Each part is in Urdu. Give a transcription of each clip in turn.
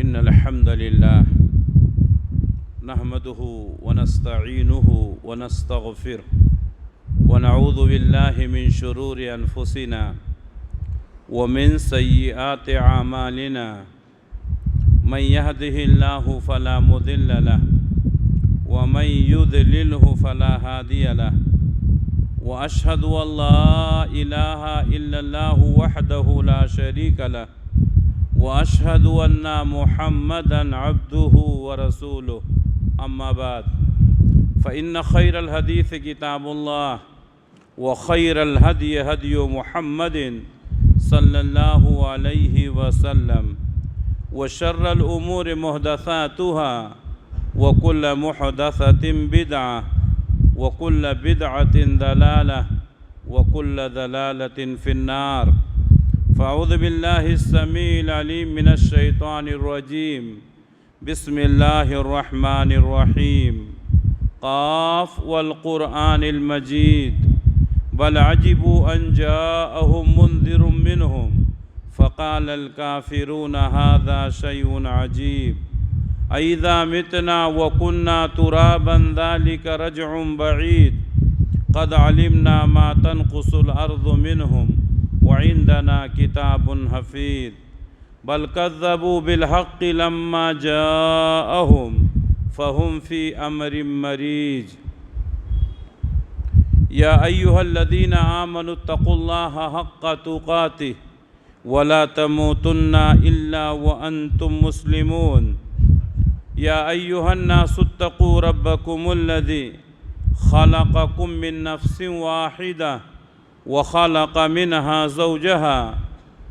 إن الحمد لله نحمده ونستعينه ونستغفره ونعوذ بالله من شرور أنفسنا ومن سيئات أعمالنا من يهده الله فلا مضل له ومن يضلله فلا هادي له وأشهد أن لا إله إلا الله وحده لا شريك له وأشهد أن محمدًا عبده ورسوله أما بعد فإن خير الحديث كتاب الله وخير الهدي هدي محمد صلى الله عليه وسلم وشر الأمور محدثاتها وكل محدثة بدعة وكل بدعة ضلالة وكل ضلالة في النار فأعوذ بالله السميع العليم من الشيطان الرجيم بسم الله الرحمن الرحيم قاف والقرآن المجيد بل عجبوا أن جاءهم منذر منهم فقال الكافرون هذا شيء عجيب أإذا متنا وكنا ترابا ذلك رجع بعيد قد علمنا ما تنقص الأرض منهم وعندنا كتاب حفيظ بل كذبوا بالحق لما جاءهم فهم في أمر مريج يا أيها الذين آمنوا اتقوا الله حق تقاته ولا تموتن إلا وأنتم مسلمون يا أيها الناس اتقوا ربكم الذي خلقكم من نفس واحدة وخلق منها زوجها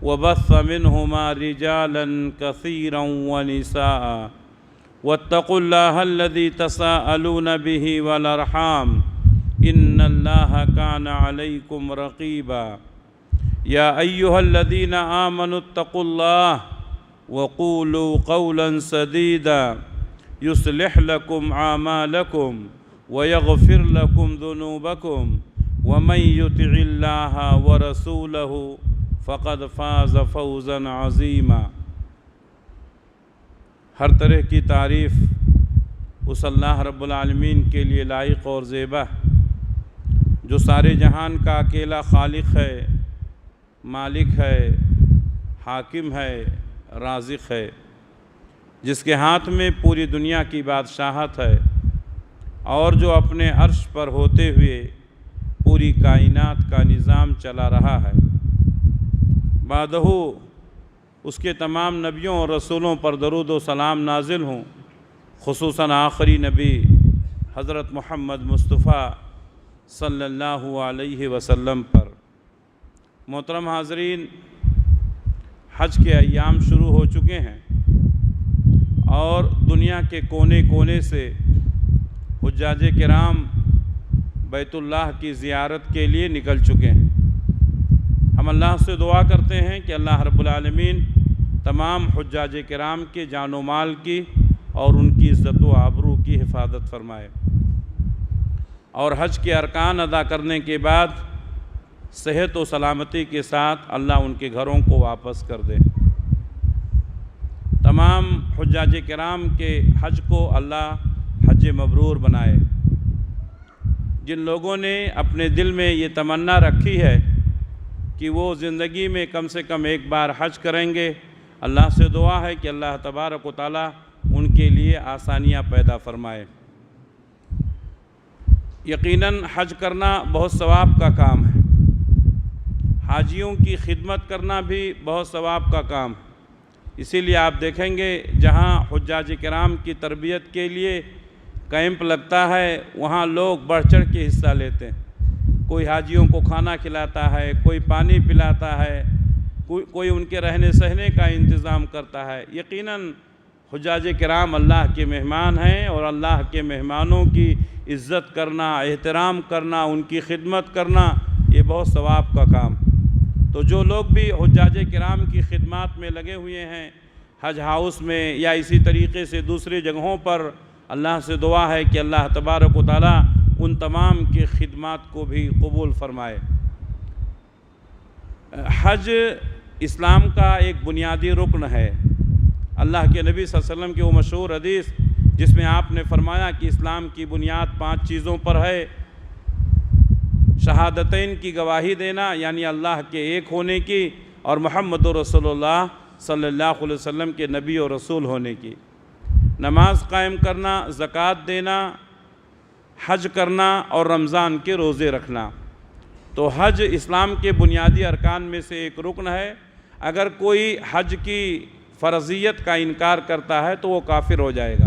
وبث منهما رجالا كثيرا ونساء واتقوا الله الذي تساءلون به والأرحام إن الله كان عليكم رقيبا يا أيها الذين آمنوا اتقوا الله وقولوا قولا سديدا يصلح لكم أعمالكم ويغفر لكم ذنوبكم ومن يطع الله ورسوله فقد فاز فوزا عظیما۔ ہر طرح کی تعریف اس اللہ رب العالمین کے لیے لائق اور زیبا جو سارے جہان کا اکیلا خالق ہے، مالک ہے، حاکم ہے، رازق ہے، جس کے ہاتھ میں پوری دنیا کی بادشاہت ہے اور جو اپنے عرش پر ہوتے ہوئے پوری کائنات کا نظام چلا رہا ہے۔ بعدہ اس کے تمام نبیوں اور رسولوں پر درود و سلام نازل ہوں، خصوصاً آخری نبی حضرت محمد مصطفیٰ صلی اللہ علیہ وسلم پر۔ محترم حاضرین، حج کے ایام شروع ہو چکے ہیں اور دنیا کے کونے کونے سے حجاج کرام بیت اللہ کی زیارت کے لیے نکل چکے ہیں۔ ہم اللہ سے دعا کرتے ہیں کہ اللہ رب العالمین تمام حجاج کرام کے جان و مال کی اور ان کی عزت و آبرو کی حفاظت فرمائے، اور حج کے ارکان ادا کرنے کے بعد صحت و سلامتی کے ساتھ اللہ ان کے گھروں کو واپس کر دے۔ تمام حجاج کرام کے حج کو اللہ حج مبرور بنائے۔ جن لوگوں نے اپنے دل میں یہ تمنا رکھی ہے کہ وہ زندگی میں کم سے کم ایک بار حج کریں گے، اللہ سے دعا ہے کہ اللہ تبارک و تعالی ان کے لیے آسانیاں پیدا فرمائے۔ یقیناً حج کرنا بہت ثواب کا کام ہے، حاجیوں کی خدمت کرنا بھی بہت ثواب کا کام ہے۔ اسی لیے آپ دیکھیں گے جہاں حجاج کرام کی تربیت کے لیے کیمپ لگتا ہے وہاں لوگ بڑھ چڑھ کے حصہ لیتے ہیں۔ کوئی حاجیوں کو کھانا کھلاتا ہے، کوئی پانی پلاتا ہے، کوئی ان کے رہنے سہنے کا انتظام کرتا ہے۔ یقیناً حجاج کرام اللہ کے مہمان ہیں اور اللہ کے مہمانوں کی عزت کرنا، احترام کرنا، ان کی خدمت کرنا یہ بہت ثواب کا کام۔ تو جو لوگ بھی حجاج کرام کی خدمات میں لگے ہوئے ہیں، حج ہاؤس میں یا اسی طریقے سے دوسری جگہوں پر، اللہ سے دعا ہے کہ اللہ تبارک و تعالی ان تمام کی خدمات کو بھی قبول فرمائے۔ حج اسلام کا ایک بنیادی رکن ہے۔ اللہ کے نبی صلی اللہ علیہ وسلم کی وہ مشہور حدیث جس میں آپ نے فرمایا کہ اسلام کی بنیاد 5 چیزوں پر ہے۔ شہادتین کی گواہی دینا، یعنی اللہ کے ایک ہونے کی، اور محمد رسول اللہ صلی اللہ علیہ وسلم کے نبی اور رسول ہونے کی، نماز قائم کرنا، زکوٰۃ دینا، حج کرنا اور رمضان کے روزے رکھنا۔ تو حج اسلام کے بنیادی ارکان میں سے ایک رکن ہے۔ اگر کوئی حج کی فرضیت کا انکار کرتا ہے تو وہ کافر ہو جائے گا،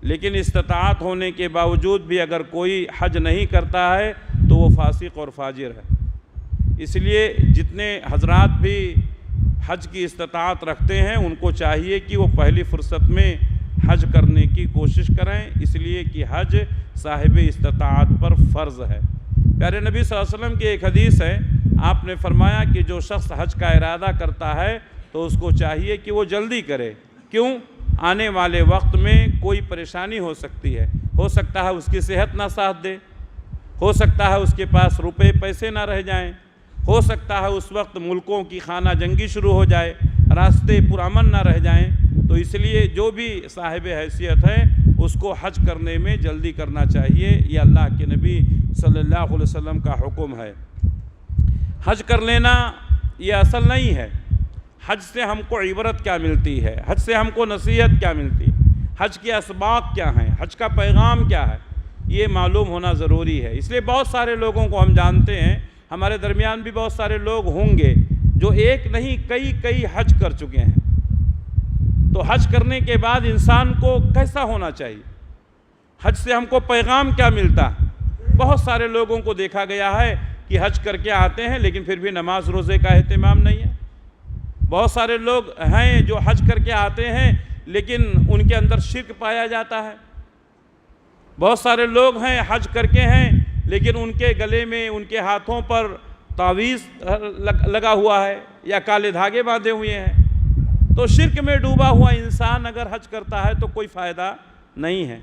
لیکن استطاعت ہونے کے باوجود بھی اگر کوئی حج نہیں کرتا ہے تو وہ فاسق اور فاجر ہے۔ اس لیے جتنے حضرات بھی حج کی استطاعت رکھتے ہیں ان کو چاہیے کہ وہ پہلی فرصت میں حج کرنے کی کوشش کریں، اس لیے کہ حج صاحب استطاعت پر فرض ہے۔ پیارے نبی صلی اللہ علیہ وسلم کی ایک حدیث ہے، آپ نے فرمایا کہ جو شخص حج کا ارادہ کرتا ہے تو اس کو چاہیے کہ وہ جلدی کرے۔ کیوں؟ آنے والے وقت میں کوئی پریشانی ہو سکتی ہے، ہو سکتا ہے اس کی صحت نہ ساتھ دے، ہو سکتا ہے اس کے پاس روپے پیسے نہ رہ جائیں، ہو سکتا ہے اس وقت ملکوں کی خانہ جنگی شروع ہو جائے، راستے پرامن نہ رہ جائیں۔ تو اس لیے جو بھی صاحب حیثیت ہے اس کو حج کرنے میں جلدی کرنا چاہیے، یہ اللہ کے نبی صلی اللہ علیہ وسلم کا حکم ہے۔ حج کر لینا یہ اصل نہیں ہے۔ حج سے ہم کو عبرت کیا ملتی ہے، حج سے ہم کو نصیحت کیا ملتی ہے، حج کے اسباق کیا ہیں، حج کا پیغام کیا ہے، یہ معلوم ہونا ضروری ہے۔ اس لیے بہت سارے لوگوں کو ہم جانتے ہیں، ہمارے درمیان بھی بہت سارے لوگ ہوں گے جو ایک نہیں کئی حج کر چکے ہیں۔ تو حج کرنے کے بعد انسان کو کیسا ہونا چاہیے، حج سے ہم کو پیغام کیا ملتا ہے؟ بہت سارے لوگوں کو دیکھا گیا ہے کہ حج کر کے آتے ہیں لیکن پھر بھی نماز روزے کا اہتمام نہیں ہے۔ بہت سارے لوگ ہیں جو حج کر کے آتے ہیں لیکن ان کے اندر شرک پایا جاتا ہے۔ بہت سارے لوگ ہیں حج کر کے ہیں لیکن ان کے گلے میں، ان کے ہاتھوں پر تعویذ لگا ہوا ہے یا کالے دھاگے باندھے ہوئے ہیں۔ تو شرک میں ڈوبا ہوا انسان اگر حج کرتا ہے تو کوئی فائدہ نہیں ہے۔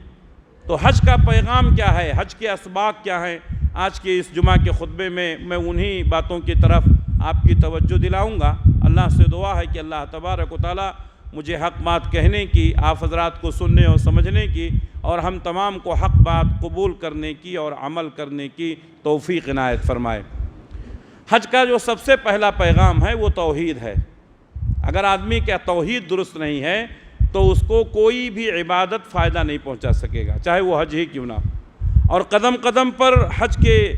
تو حج کا پیغام کیا ہے، حج کے اسباق کیا ہیں؟ آج کے اس جمعہ کے خطبے میں انہی باتوں کی طرف آپ کی توجہ دلاؤں گا۔ اللہ سے دعا ہے کہ اللہ تبارک و تعالی مجھے حق بات کہنے کی، آپ حضرات کو سننے اور سمجھنے کی، اور ہم تمام کو حق بات قبول کرنے کی اور عمل کرنے کی توفیق عنایت فرمائے۔ حج کا جو سب سے پہلا پیغام ہے وہ توحید ہے۔ اگر آدمی کا توحید درست نہیں ہے تو اس کو کوئی بھی عبادت فائدہ نہیں پہنچا سکے گا، چاہے وہ حج ہی کیوں نہ ہو۔ اور قدم قدم پر حج کے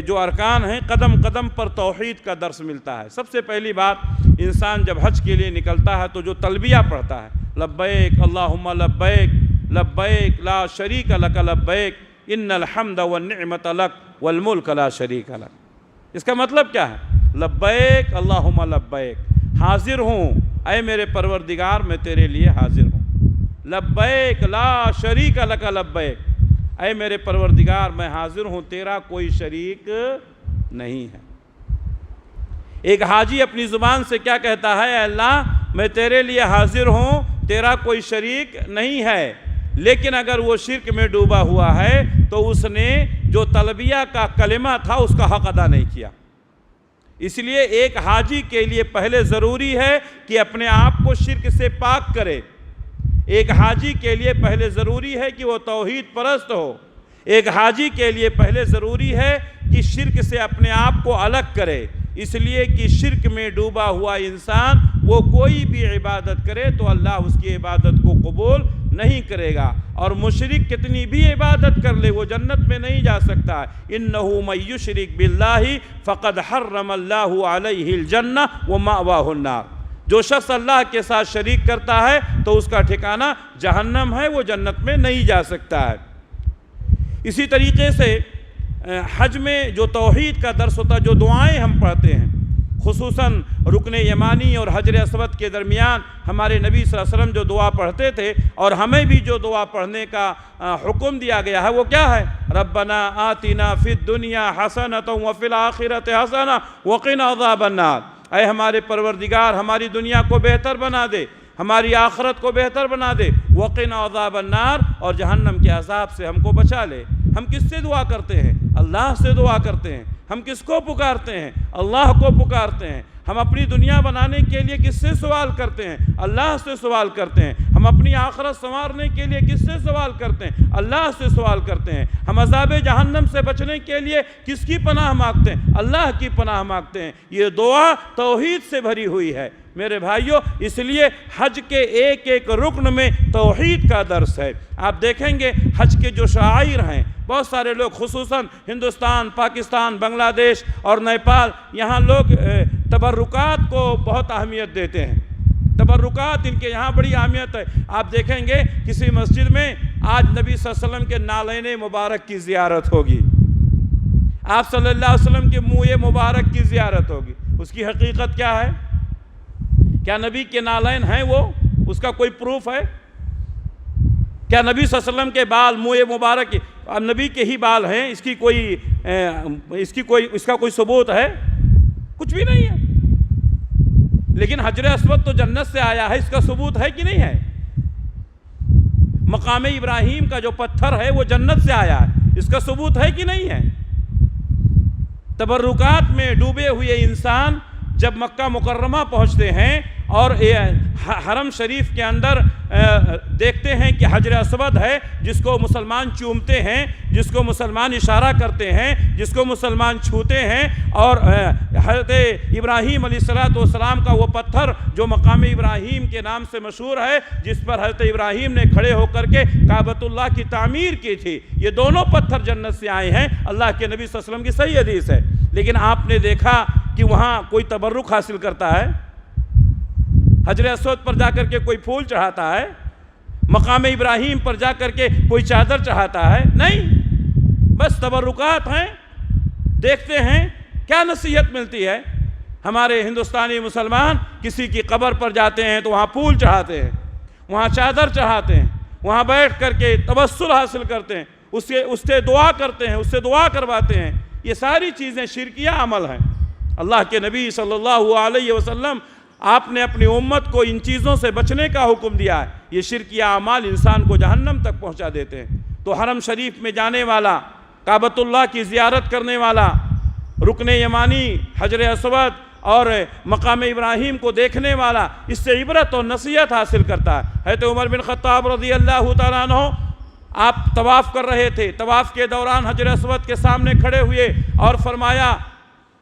جو ارکان ہیں، قدم قدم پر توحید کا درس ملتا ہے۔ سب سے پہلی بات، انسان جب حج کے لیے نکلتا ہے تو جو تلبیہ پڑھتا ہے، لبیک اللہم لبیک لبیک لا شریک لک لبیک ان الحمد والنعمت لک والملک لا شریک لک۔ اس کا مطلب کیا ہے؟ لبیک اللہم لبیک، حاضر ہوں اے میرے پروردگار، میں تیرے لیے حاضر ہوں۔ لبیک لا شریک لک لبیک، اے میرے پروردگار میں حاضر ہوں، تیرا کوئی شریک نہیں ہے۔ ایک حاجی اپنی زبان سے کیا کہتا ہے؟ اے اللہ میں تیرے لیے حاضر ہوں، تیرا کوئی شریک نہیں ہے۔ لیکن اگر وہ شرک میں ڈوبا ہوا ہے تو اس نے جو تلبیہ کا کلمہ تھا اس کا حق ادا نہیں کیا۔ اس لیے ایک حاجی کے لیے پہلے ضروری ہے کہ اپنے آپ کو شرک سے پاک کرے۔ ایک حاجی کے لیے پہلے ضروری ہے کہ وہ توحید پرست ہو۔ ایک حاجی کے لیے پہلے ضروری ہے کہ شرک سے اپنے آپ کو الگ کرے، اس لیے کہ شرک میں ڈوبا ہوا انسان وہ کوئی بھی عبادت کرے تو اللہ اس کی عبادت کو قبول نہیں کرے گا، اور مشرک کتنی بھی عبادت کر لے وہ جنت میں نہیں جا سکتا۔ اِنَّهُ مَن يُشْرِكْ بِاللَّهِ فَقَدْ حَرَّمَ اللَّهُ عَلَيْهِ الْجَنَّةَ وَمَأْوَاهُ النَّارُ۔ جو شخص اللہ کے ساتھ شریک کرتا ہے تو اس کا ٹھکانہ جہنم ہے، وہ جنت میں نہیں جا سکتا ہے۔ اسی طریقے سے حج میں جو توحید کا درس ہوتا ہے، جو دعائیں ہم پڑھتے ہیں، خصوصاً رکن یمانی اور حجر اسود کے درمیان ہمارے نبی صلی اللہ علیہ وسلم جو دعا پڑھتے تھے، اور ہمیں بھی جو دعا پڑھنے کا حکم دیا گیا ہے وہ کیا ہے؟ ربنا آتنا فی الدنیا حسنۃ وفی الآخرۃ حسنۃ وقنا عذاب النار۔ اے ہمارے پروردگار ہماری دنیا کو بہتر بنا دے، ہماری آخرت کو بہتر بنا دے، وقنا عذاب النار، اور جہنم کے عذاب سے ہم کو بچا لے۔ ہم کس سے دعا کرتے ہیں؟ اللہ سے دعا کرتے ہیں۔ ہم کس کو پکارتے ہیں؟ اللہ کو پکارتے ہیں۔ ہم اپنی دنیا بنانے کے لیے کس سے سوال کرتے ہیں؟ اللہ سے سوال کرتے ہیں۔ ہم اپنی آخرت سنوارنے کے لیے کس سے سوال کرتے ہیں؟ اللہ سے سوال کرتے ہیں۔ ہم عذاب جہنم سے بچنے کے لیے کس کی پناہ مانگتے ہیں؟ اللہ کی پناہ مانگتے ہیں۔ یہ دعا توحید سے بھری ہوئی ہے میرے بھائیوں، اس لیے حج کے ایک ایک رکن میں توحید کا درس ہے۔ آپ دیکھیں گے حج کے جو شعائر ہیں، بہت سارے لوگ خصوصاً ہندوستان، پاکستان، بنگلہ دیش اور نیپال، یہاں لوگ تبرکات کو بہت اہمیت دیتے ہیں۔ تبرکات ان کے یہاں بڑی اہمیت ہے۔ آپ دیکھیں گے کسی مسجد میں آج نبی صلی اللہ علیہ وسلم کے نالین مبارک کی زیارت ہوگی، آپ صلی اللہ علیہ وسلم کے منہ مبارک کی زیارت ہوگی۔ اس کی حقیقت کیا ہے؟ کیا نبی کے نالین ہیں وہ؟ اس کا کوئی پروف ہے؟ کیا نبی صلی اللہ علیہ وسلم کے بال منہ مبارک اب نبی کے ہی بال ہیں؟ اس کا کوئی ثبوت ہے؟ کچھ بھی نہیں ہے۔ لیکن حجر اسود تو جنت سے آیا ہے، اس کا ثبوت ہے کہ نہیں ہے؟ مقام ابراہیم کا جو پتھر ہے وہ جنت سے آیا ہے، اس کا ثبوت ہے کہ نہیں ہے؟ تبرکات میں ڈوبے ہوئے انسان جب مکہ مکرمہ پہنچتے ہیں اور حرم شریف کے اندر دیکھتے ہیں کہ حجر اسود ہے، جس کو مسلمان چومتے ہیں، جس کو مسلمان اشارہ کرتے ہیں، جس کو مسلمان چھوتے ہیں، اور حضرت ابراہیم علیہ السلام کا وہ پتھر جو مقام ابراہیم کے نام سے مشہور ہے، جس پر حضرت ابراہیم نے کھڑے ہو کر کے کعبۃ اللہ کی تعمیر کی تھی، یہ دونوں پتھر جنت سے آئے ہیں، اللہ کے نبی صلی اللہ علیہ وسلم کی صحیح حدیث ہے۔ لیکن آپ نے دیکھا کہ وہاں کوئی تبرک حاصل کرتا ہے؟ حجر اسود پر جا کر کے کوئی پھول چڑھاتا ہے؟ مقام ابراہیم پر جا کر کے کوئی چادر چڑھاتا ہے؟ نہیں، بس تبرکات ہیں۔ دیکھتے ہیں کیا نصیحت ملتی ہے۔ ہمارے ہندوستانی مسلمان کسی کی قبر پر جاتے ہیں تو وہاں پھول چڑھاتے ہیں، وہاں چادر چڑھاتے ہیں، وہاں بیٹھ کر کے توسل حاصل کرتے ہیں، اس سے دعا کرتے ہیں، اس سے دعا کرواتے ہیں۔ یہ ساری چیزیں شرکیہ عمل ہیں۔ اللہ کے نبی صلی اللہ علیہ وسلم آپ نے اپنی امت کو ان چیزوں سے بچنے کا حکم دیا ہے۔ یہ شرکیہ اعمال انسان کو جہنم تک پہنچا دیتے ہیں۔ تو حرم شریف میں جانے والا، کعبۃ اللہ کی زیارت کرنے والا، رکن یمانی، حجر اسود اور مقام ابراہیم کو دیکھنے والا اس سے عبرت اور نصیحت حاصل کرتا ہے۔ حضرت عمر بن خطاب رضی اللہ تعالیٰ عنہ آپ طواف کر رہے تھے، طواف کے دوران حجر اسود کے سامنے کھڑے ہوئے اور فرمایا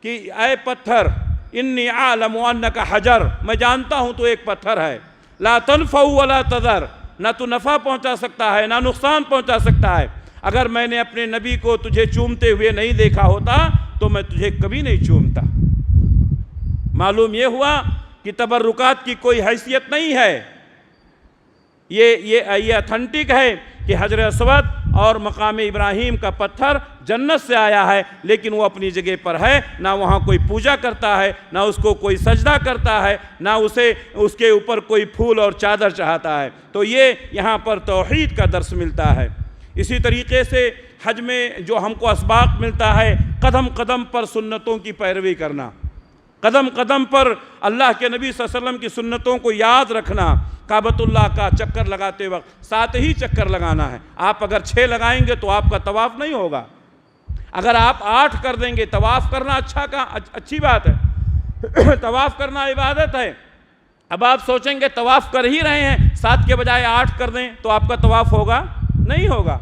کہ اے پتھر، انی اعلم انک حجر، میں جانتا ہوں تو ایک پتھر ہے، لا تنفع ولا تضر، نہ تو نفع پہنچا سکتا ہے نہ نقصان پہنچا سکتا ہے۔ اگر میں نے اپنے نبی کو تجھے چومتے ہوئے نہیں دیکھا ہوتا تو میں تجھے کبھی نہیں چومتا۔ معلوم یہ ہوا کہ تبرکات کی کوئی حیثیت نہیں ہے۔ یہ اتھینٹک ہے کہ حجر اسود اور مقام ابراہیم کا پتھر جنت سے آیا ہے، لیکن وہ اپنی جگہ پر ہے، نہ وہاں کوئی پوجا کرتا ہے، نہ اس کو کوئی سجدہ کرتا ہے، نہ اس کے اوپر کوئی پھول اور چادر چڑھاتا ہے۔ تو یہ یہاں پر توحید کا درس ملتا ہے۔ اسی طریقے سے حج میں جو ہم کو اسباق ملتا ہے، قدم قدم پر سنتوں کی پیروی کرنا، قدم قدم پر اللہ کے نبی صلی اللہ علیہ وسلم کی سنتوں کو یاد رکھنا۔ کعبۃ اللہ کا چکر لگاتے وقت 7 ہی چکر لگانا ہے۔ آپ اگر 6 لگائیں گے تو آپ کا طواف نہیں ہوگا۔ اگر آپ 8 کر دیں گے، طواف کرنا اچھی بات ہے، طواف کرنا عبادت ہے۔ اب آپ سوچیں گے طواف کر ہی رہے ہیں، 7 کے بجائے 8 کر دیں تو آپ کا طواف ہوگا؟ نہیں ہوگا۔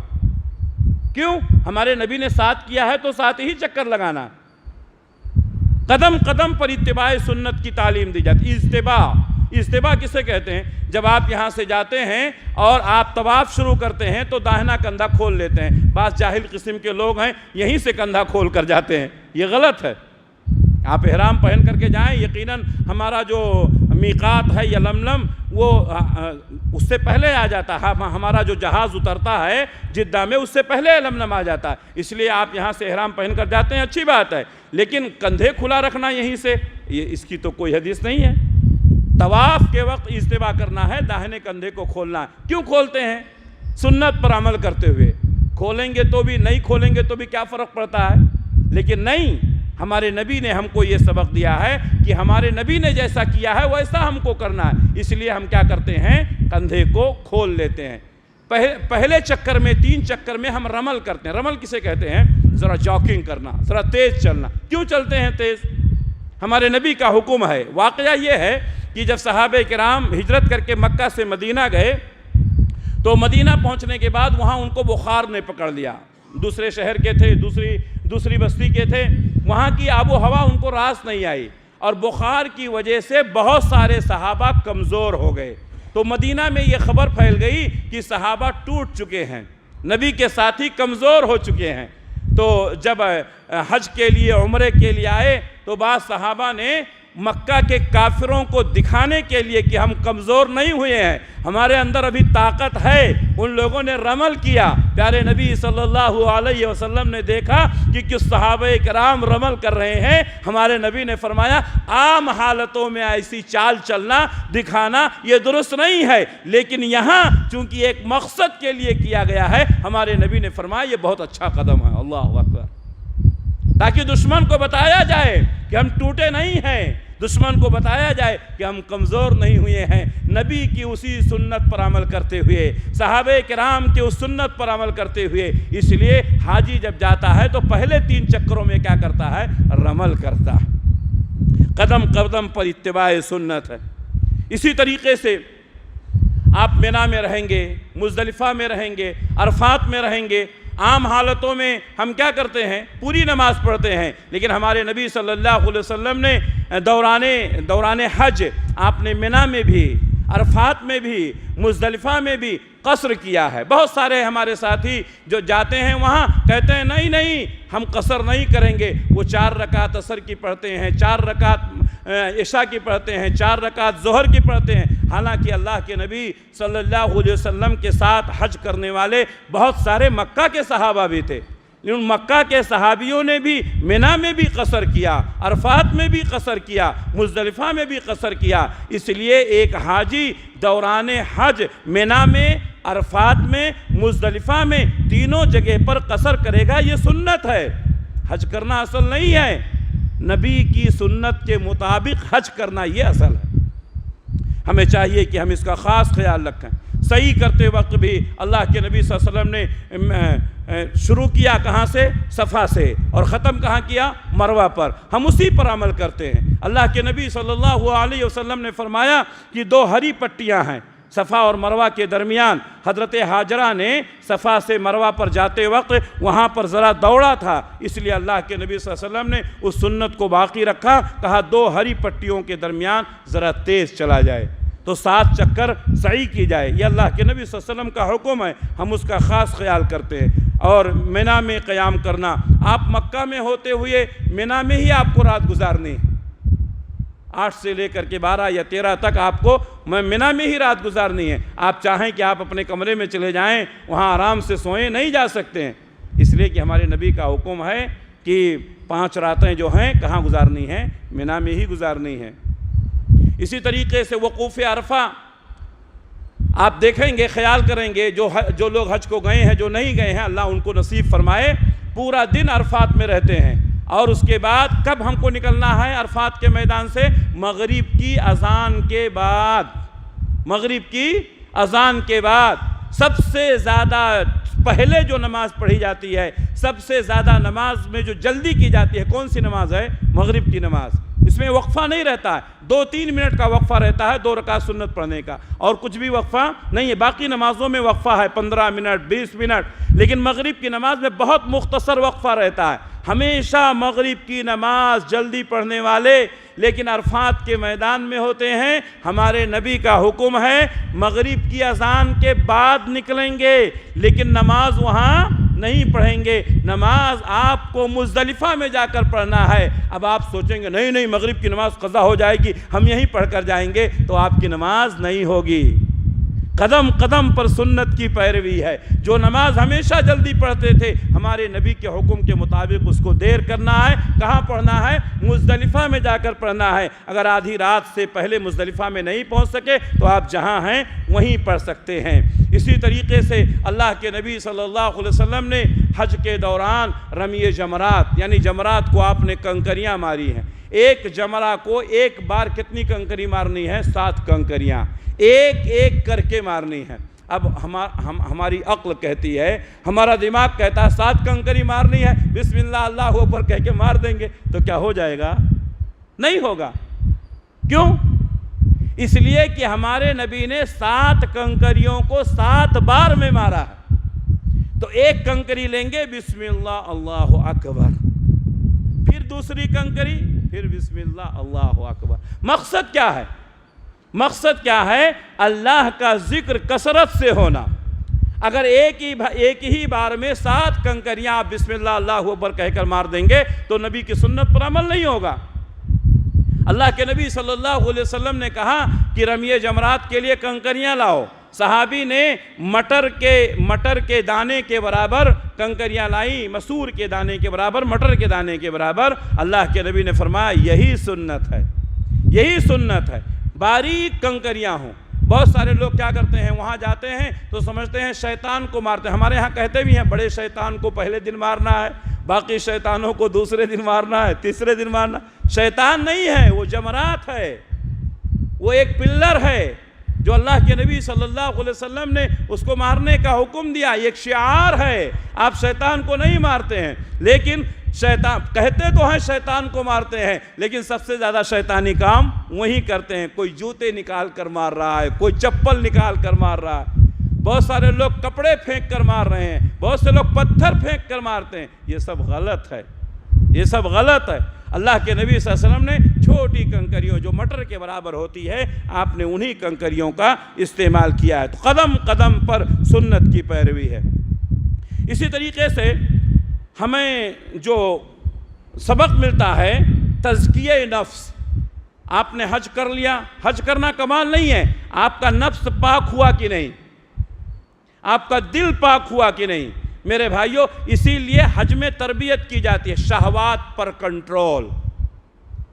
کیوں؟ ہمارے نبی نے 7 کیا ہے تو 7 ہی چکر لگانا۔ قدم قدم پر اتباع سنت کی تعلیم دی جاتی ہے۔ اجتباع کسے کہتے ہیں؟ جب آپ یہاں سے جاتے ہیں اور آپ طواف شروع کرتے ہیں تو داہنا کندھا کھول لیتے ہیں۔ بعض جاہل قسم کے لوگ ہیں، یہیں سے کندھا کھول کر جاتے ہیں، یہ غلط ہے۔ آپ احرام پہن کر کے جائیں، یقیناً ہمارا جو میقات ہے یا لملم وہ اس سے پہلے آ جاتا ہے، ہمارا جو جہاز اترتا ہے جدہ میں اس سے پہلے لملم آ جاتا ہے، اس لیے آپ یہاں سے احرام پہن کر جاتے ہیں، اچھی بات ہے، لیکن کندھے کھلا رکھنا یہیں سے، اس کی تو کوئی حدیث نہیں ہے۔ طواف کے وقت اجتباع کرنا ہے، داہنے کندھے کو کھولنا ہے۔ کیوں کھولتے ہیں؟ سنت پر عمل کرتے ہوئے۔ کھولیں گے تو بھی، نہیں کھولیں گے تو بھی کیا فرق پڑتا ہے؟ لیکن نہیں، ہمارے نبی نے ہم کو یہ سبق دیا ہے کہ ہمارے نبی نے جیسا کیا ہے ویسا ہم کو کرنا ہے، اس لیے ہم کیا کرتے ہیں؟ کندھے کو کھول لیتے ہیں۔ پہلے چکر میں 3 چکر میں ہم رمل کرتے ہیں۔ رمل کسے کہتے ہیں؟ ذرا جاگنگ کرنا، ذرا تیز چلنا۔ کیوں چلتے ہیں تیز؟ ہمارے نبی کا حکم ہے۔ واقعہ یہ ہے کہ جب صحابہ کرام ہجرت کر کے مکہ سے مدینہ گئے تو مدینہ پہنچنے کے بعد وہاں ان کو بخار نے پکڑ لیا۔ دوسرے شہر کے تھے، دوسری بستی کے تھے، وہاں کی آب و ہوا ان کو راس نہیں آئی، اور بخار کی وجہ سے بہت سارے صحابہ کمزور ہو گئے۔ تو مدینہ میں یہ خبر پھیل گئی کہ صحابہ ٹوٹ چکے ہیں، نبی کے ساتھی کمزور ہو چکے ہیں۔ تو جب حج کے لیے، عمرے کے لیے آئے تو بعض صحابہ نے مکہ کے کافروں کو دکھانے کے لیے کہ ہم کمزور نہیں ہوئے ہیں، ہمارے اندر ابھی طاقت ہے، ان لوگوں نے رمل کیا۔ پیارے نبی صلی اللہ علیہ وسلم نے دیکھا کہ کس صحابہ کرام رمل کر رہے ہیں۔ ہمارے نبی نے فرمایا عام حالتوں میں ایسی چال چلنا، دکھانا یہ درست نہیں ہے، لیکن یہاں چونکہ ایک مقصد کے لیے کیا گیا ہے، ہمارے نبی نے فرمایا یہ بہت اچھا قدم ہے۔ اللہ اکبر، تاکہ دشمن کو بتایا جائے کہ ہم ٹوٹے نہیں ہیں، دشمن کو بتایا جائے کہ ہم کمزور نہیں ہوئے ہیں۔ نبی کی اسی سنت پر عمل کرتے ہوئے، صحابہ کرام کی اس سنت پر عمل کرتے ہوئے، اس لیے حاجی جب جاتا ہے تو پہلے 3 چکروں میں کیا کرتا ہے؟ رمل کرتا ہے۔ قدم قدم پر اتباع سنت ہے۔ اسی طریقے سے آپ منی میں رہیں گے، مزدلفہ میں رہیں گے، عرفات میں رہیں گے۔ عام حالتوں میں ہم کیا کرتے ہیں؟ پوری نماز پڑھتے ہیں، لیکن ہمارے نبی صلی اللہ علیہ وسلم نے دوران حج آپ نے منی میں بھی، عرفات میں بھی، مزدلفہ میں بھی قصر کیا ہے۔ بہت سارے ہمارے ساتھی جو جاتے ہیں وہاں کہتے ہیں نہیں ہم قصر نہیں کریں گے، وہ 4 رکعت عصر کی پڑھتے ہیں، 4 رکعت عشاء کی پڑھتے ہیں، 4 رکعت ظہر کی پڑھتے ہیں۔ حالانکہ اللہ کے نبی صلی اللہ علیہ وسلم کے ساتھ حج کرنے والے بہت سارے مکہ کے صحابہ بھی تھے، لیکن مکہ کے صحابیوں نے بھی منی میں بھی قصر کیا، عرفات میں بھی قصر کیا، مزدلفہ میں بھی قصر کیا۔ اس لیے ایک حاجی دوران حج منی میں، عرفات میں، مزدلفہ میں، تینوں جگہ پر قصر کرے گا۔ یہ سنت ہے، حج کرنا اصل نہیں ہے، نبی کی سنت کے مطابق حج کرنا یہ اصل ہے۔ ہمیں چاہیے کہ ہم اس کا خاص خیال رکھیں۔ صحیح کرتے وقت بھی اللہ کے نبی صلی اللہ علیہ وسلم نے شروع کیا کہاں سے؟ صفا سے، اور ختم کہاں کیا؟ مروہ پر۔ ہم اسی پر عمل کرتے ہیں۔ اللہ کے نبی صلی اللہ علیہ وسلم نے فرمایا کہ 2 ہری پٹیاں ہیں صفا اور مروہ کے درمیان۔ حضرت ہاجرہ نے صفا سے مروہ پر جاتے وقت وہاں پر ذرا دوڑا تھا، اس لیے اللہ کے نبی صلی اللہ علیہ وسلم نے اس سنت کو باقی رکھا، کہا 2 ہری پٹیوں کے درمیان ذرا تیز چلا جائے تو 7 چکر سعی کی جائے۔ یہ اللہ کے نبی صلی اللہ علیہ وسلم کا حکم ہے، ہم اس کا خاص خیال کرتے ہیں۔ اور منی میں قیام کرنا، آپ مکہ میں ہوتے ہوئے منی میں ہی آپ کو رات گزارنی ہے۔ 8 سے لے کر کے 12 یا 13 تک آپ کو منی میں ہی رات گزارنی ہے۔ آپ چاہیں کہ آپ اپنے کمرے میں چلے جائیں، وہاں آرام سے سوئیں، نہیں جا سکتے ہیں، اس لیے کہ ہمارے نبی کا حکم ہے کہ 5 راتیں جو ہیں کہاں گزارنی ہیں؟ منی میں ہی گزارنی ہیں۔ اسی طریقے سے وقوف عرفہ آپ دیکھیں گے، خیال کریں گے، جو لوگ حج کو گئے ہیں، جو نہیں گئے ہیں، اللہ ان کو نصیب فرمائے، پورا دن عرفات میں رہتے ہیں۔ اور اس کے بعد کب ہم کو نکلنا ہے عرفات کے میدان سے؟ مغرب کی اذان کے بعد۔ مغرب کی اذان کے بعد سب سے زیادہ پہلے جو نماز پڑھی جاتی ہے، سب سے زیادہ نماز میں جو جلدی کی جاتی ہے، کون سی نماز ہے؟ مغرب کی نماز۔ اس میں وقفہ نہیں رہتا ہے، 2-3 منٹ کا وقفہ رہتا ہے 2 رکعت سنت پڑھنے کا، اور کچھ بھی وقفہ نہیں ہے۔ باقی نمازوں میں وقفہ ہے 15 منٹ، 20 منٹ، لیکن مغرب کی نماز میں بہت مختصر وقفہ رہتا ہے۔ ہمیشہ مغرب کی نماز جلدی پڑھنے والے لیکن عرفات کے میدان میں ہوتے ہیں۔ ہمارے نبی کا حکم ہے مغرب کی اذان کے بعد نکلیں گے، لیکن نماز وہاں نہیں پڑھیں گے، نماز آپ کو مزدلفہ میں جا کر پڑھنا ہے۔ اب آپ سوچیں گے نہیں مغرب کی نماز قضا ہو جائے گی، ہم یہیں پڑھ کر جائیں گے، تو آپ کی نماز نہیں ہوگی۔ قدم قدم پر سنت کی پیروی ہے۔ جو نماز ہمیشہ جلدی پڑھتے تھے، ہمارے نبی کے حکم کے مطابق اس کو دیر کرنا ہے۔ کہاں پڑھنا ہے؟ مزدلفہ میں جا کر پڑھنا ہے۔ اگر آدھی رات سے پہلے مزدلفہ میں نہیں پہنچ سکے تو آپ جہاں ہیں وہیں پڑھ سکتے ہیں۔ اسی طریقے سے اللہ کے نبی صلی اللہ علیہ وسلم نے حج کے دوران رمی جمرات، یعنی جمرات کو آپ نے کنکریاں ماری ہیں۔ ایک جمرہ کو ایک بار کتنی کنکری مارنی ہے؟ 7 کنکریاں، ایک ایک کر کے مارنی ہے۔ اب ہماری عقل کہتی ہے، ہمارا دماغ کہتا ہے 7 کنکری مارنی ہے، بسم اللہ اللہ اکبر کہہ کے مار دیں گے تو کیا ہو جائے گا؟ نہیں ہوگا۔ کیوں؟ اس لیے کہ ہمارے نبی نے 7 کنکریوں کو 7 بار میں مارا ہے۔ تو ایک کنکری لیں گے، بسم اللہ اللہ اکبر، پھر دوسری کنکری، پھر بسم اللہ اللہ اکبر۔ مقصد کیا ہے؟ مقصد کیا ہے؟ اللہ کا ذکر کثرت سے ہونا۔ اگر ایک ہی بار میں 7 کنکریاں آپ بسم اللہ اللہ اکبر کہہ کر مار دیں گے تو نبی کی سنت پر عمل نہیں ہوگا۔ اللہ کے نبی صلی اللہ علیہ وسلم نے کہا کہ رمی جمرات کے لیے کنکریاں لاؤ۔ صحابی نے مٹر کے دانے کے برابر کنکریاں لائیں، مسور کے دانے کے برابر، مٹر کے دانے کے برابر۔ اللہ کے نبی نے فرمایا یہی سنت ہے، یہی سنت ہے، باریک کنکریاں ہوں۔ بہت سارے لوگ کیا کرتے ہیں، وہاں جاتے ہیں تو سمجھتے ہیں شیطان کو مارتے ہیں۔ ہمارے ہاں کہتے بھی ہیں بڑے شیطان کو پہلے دن مارنا ہے، باقی شیطانوں کو دوسرے دن مارنا ہے، تیسرے دن مارنا۔ شیطان نہیں ہے، وہ جمرات ہے، وہ ایک پلر ہے جو اللہ کے نبی صلی اللہ علیہ وسلم نے اس کو مارنے کا حکم دیا، ایک شعار ہے۔ آپ شیطان کو نہیں مارتے ہیں، لیکن شیطان کہتے تو ہیں شیطان کو مارتے ہیں، لیکن سب سے زیادہ شیطانی کام وہی کرتے ہیں۔ کوئی جوتے نکال کر مار رہا ہے، کوئی چپل نکال کر مار رہا ہے، بہت سارے لوگ کپڑے پھینک کر مار رہے ہیں، بہت سے لوگ پتھر پھینک کر مارتے ہیں۔ یہ سب غلط ہے، یہ سب غلط ہے۔ اللہ کے نبی صلی اللہ علیہ وسلم نے چھوٹی کنکریوں جو مٹر کے برابر ہوتی ہے، آپ نے انہی کنکریوں کا استعمال کیا ہے۔ تو قدم قدم پر سنت کی پیروی ہے۔ اسی طریقے سے ہمیں جو سبق ملتا ہے تزکیہ نفس۔ آپ نے حج کر لیا، حج کرنا کمال نہیں ہے، آپ کا نفس پاک ہوا کہ نہیں، آپ کا دل پاک ہوا کہ نہیں۔ میرے بھائیوں، اسی لیے حج میں تربیت کی جاتی ہے، شہوات پر کنٹرول،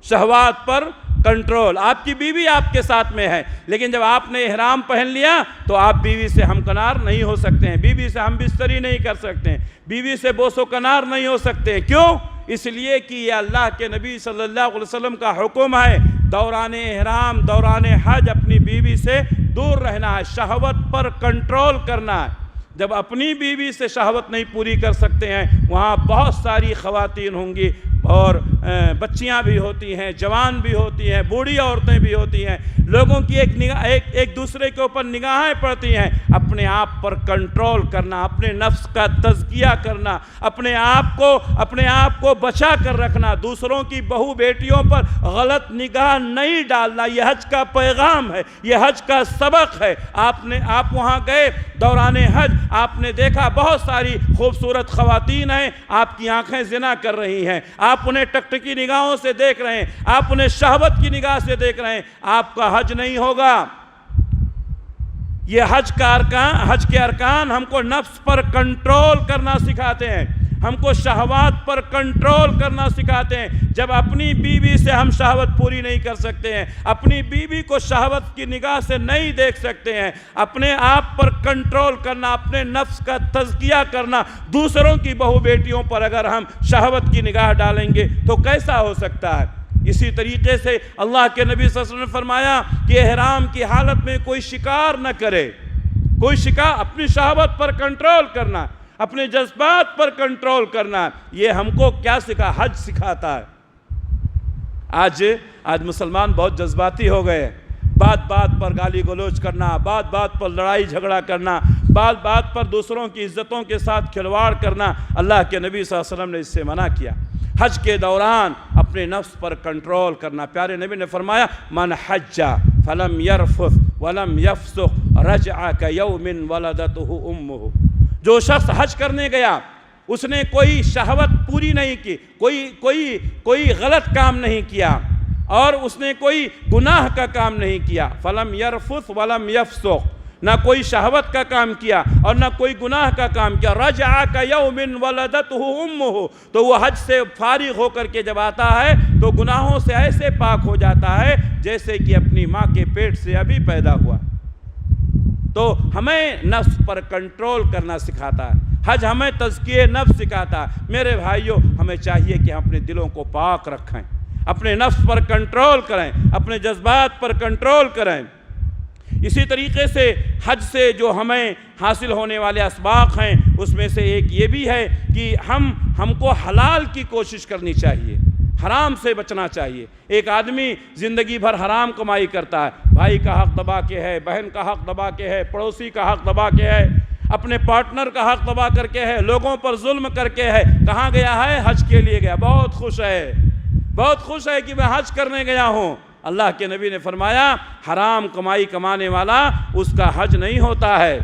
شہوات پر کنٹرول۔ آپ کی بیوی آپ کے ساتھ میں ہے، لیکن جب آپ نے احرام پہن لیا تو آپ بیوی سے ہمکنار نہیں ہو سکتے ہیں، بیوی سے ہم بستری نہیں کر سکتے ہیں، بیوی سے بوس و کنار نہیں ہو سکتے ہیں۔ کیوں؟ اس لیے کہ یہ اللہ کے نبی صلی اللہ علیہ وسلم کا حکم ہے، دوران احرام، دوران حج اپنی بیوی سے دور رہنا ہے، شہوت پر کنٹرول کرنا ہے۔ جب اپنی بیوی سے شہوت نہیں پوری کر سکتے ہیں، وہاں بہت ساری خواتین ہوں گی اور بچیاں بھی ہوتی ہیں، جوان بھی ہوتی ہیں، بوڑھی عورتیں بھی ہوتی ہیں، لوگوں کی ایک دوسرے کے اوپر نگاہیں پڑتی ہیں۔ اپنے آپ پر کنٹرول کرنا، اپنے نفس کا تزکیہ کرنا، اپنے آپ کو بچا کر رکھنا، دوسروں کی بہو بیٹیوں پر غلط نگاہ نہیں ڈالنا، یہ حج کا پیغام ہے، یہ حج کا سبق ہے۔ آپ وہاں گئے دوران حج، آپ نے دیکھا بہت ساری خوبصورت خواتین ہیں، آپ کی آنکھیں زنا کر رہی ہیں، آپ انہیں ٹکٹکی نگاہوں سے دیکھ رہے ہیں، آپ انہیں شہوت کی نگاہ سے دیکھ رہے ہیں، آپ کا حج نہیں ہوگا۔ یہ حج کے ارکان ہم کو نفس پر کنٹرول کرنا سکھاتے ہیں، ہم کو شہوات پر کنٹرول کرنا سکھاتے ہیں۔ جب اپنی بیوی سے ہم شہوت پوری نہیں کر سکتے ہیں، اپنی بیوی کو شہوت کی نگاہ سے نہیں دیکھ سکتے ہیں، اپنے آپ پر کنٹرول کرنا، اپنے نفس کا تزکیہ کرنا، دوسروں کی بہو بیٹیوں پر اگر ہم شہوت کی نگاہ ڈالیں گے تو کیسا ہو سکتا ہے؟ اسی طریقے سے اللہ کے نبی صلی اللہ علیہ وسلم نے فرمایا کہ احرام کی حالت میں کوئی شکار نہ کرے، کوئی شکار، اپنی شہوت پر کنٹرول کرنا، اپنے جذبات پر کنٹرول کرنا۔ یہ ہم کو کیا حج سکھاتا ہے۔ آج مسلمان بہت جذباتی ہو گئے، بات بات پر گالی گلوچ کرنا، بات بات پر لڑائی جھگڑا کرنا، بات بات پر دوسروں کی عزتوں کے ساتھ کھلواڑ کرنا۔ اللہ کے نبی صلی اللہ علیہ وسلم نے اس سے منع کیا۔ حج کے دوران اپنے نفس پر کنٹرول کرنا۔ پیارے نبی نے فرمایا من حج فلم یرفث ولم یفسق رجع کیوم ولدته امہ۔ جو شخص حج کرنے گیا، اس نے کوئی شہوت پوری نہیں کی، کوئی غلط کام نہیں کیا، اور اس نے کوئی گناہ کا کام نہیں کیا، فلم یرفث ولم یفسق، نہ کوئی شہوت کا کام کیا اور نہ کوئی گناہ کا کام کیا، رجع کیوم ولدته امہ، تو وہ حج سے فارغ ہو کر کے جب آتا ہے تو گناہوں سے ایسے پاک ہو جاتا ہے جیسے کہ اپنی ماں کے پیٹ سے ابھی پیدا ہوا۔ تو ہمیں نفس پر کنٹرول کرنا سکھاتا ہے، حج ہمیں تزکیہ نفس سکھاتا ہے۔ میرے بھائیوں، ہمیں چاہیے کہ ہم اپنے دلوں کو پاک رکھیں، اپنے نفس پر کنٹرول کریں، اپنے جذبات پر کنٹرول کریں۔ اسی طریقے سے حج سے جو ہمیں حاصل ہونے والے اسباق ہیں اس میں سے ایک یہ بھی ہے کہ ہم کو حلال کی کوشش کرنی چاہیے، حرام سے بچنا چاہیے۔ ایک آدمی زندگی بھر حرام کمائی کرتا ہے، بھائی کا حق دبا کے ہے، بہن کا حق دبا کے ہے، پڑوسی کا حق دبا کے ہے، اپنے پارٹنر کا حق دبا کر کے ہے، لوگوں پر ظلم کر کے ہے۔ کہاں گیا ہے؟ حج کے لیے گیا، بہت خوش ہے کہ میں حج کرنے گیا ہوں۔ اللہ کے نبی نے فرمایا حرام کمائی کمانے والا اس کا حج نہیں ہوتا ہے۔